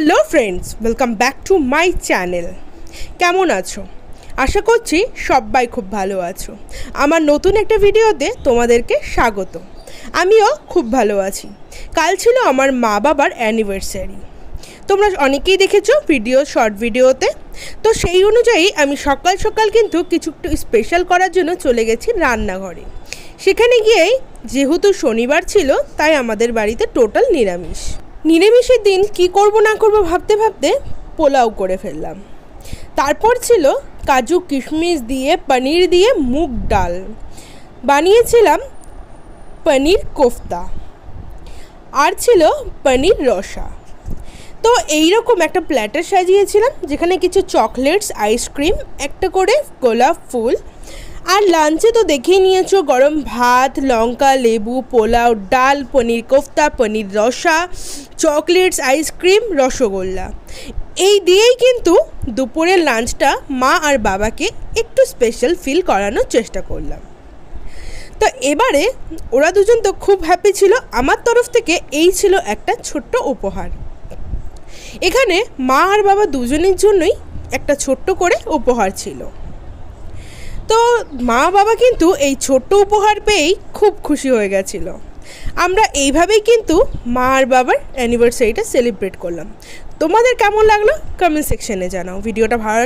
Hello friends, welcome back to my channel. কেমন আছো? আশা করছি সবাই খুব ভালো আছো। আমার নতুন একটা ভিডিওতে তোমাদেরকে স্বাগত। আমিও খুব ভালো আছি। কাল ছিল আমার মা বাবার অ্যানিভার্সারি। তোমরা অনেকেই দেখেছো শর্ট ভিডিওতে। তো সেই অনুযায়ী আমি সকাল সকাল কিন্তু কিছু একটু স্পেশাল করার জন্য চলে গেছি রান্নাঘরে। সেখানে গিয়েই যেহেতু শনিবার ছিল, তাই আমাদের বাড়িতে টোটাল নিরামিষের দিন কি করব না করব ভাবতে ভাবতে পোলাও করে ফেললাম। তারপর ছিল কাজু কিশমিশ দিয়ে পনির দিয়ে মুগ ডাল, বানিয়েছিলাম পনির কোফতা, আর ছিল পনির রসা। তো এইরকম একটা প্ল্যাটার সাজিয়েছিলাম, যেখানে কিছু চকলেটস, আইসক্রিম, একটা করে গোলাপ ফুল। আর লাঞ্চে তো দেখেই নিয়েছো, গরম ভাত, লঙ্কা, লেবু, পোলাও, ডাল, পনির কোফতা, পনির রসা, চকলেটস, আইসক্রিম, রসগোল্লা। এই দিয়েই কিন্তু দুপুরের লাঞ্চটা মা আর বাবাকে একটু স্পেশাল ফিল করানোর চেষ্টা করলাম। তো এবারে ওরা দুজন তো খুব হ্যাপি ছিল। আমার তরফ থেকে এই ছিল একটা ছোট্ট উপহার। এখানে মা আর বাবা দুজনের জন্যই একটা ছোট্ট করে উপহার ছিল। তো মা বাবা কিন্তু এই ছোট্ট উপহার পেয়েই খুব খুশি হয়ে গেছিল। আমরা এইভাবেই কিন্তু মা আর বাবার অ্যানিভার্সারিটা সেলিব্রেট করলাম। তোমাদের কেমন লাগলো কমেন্ট সেকশনে জানাও। ভিডিওটা ভালো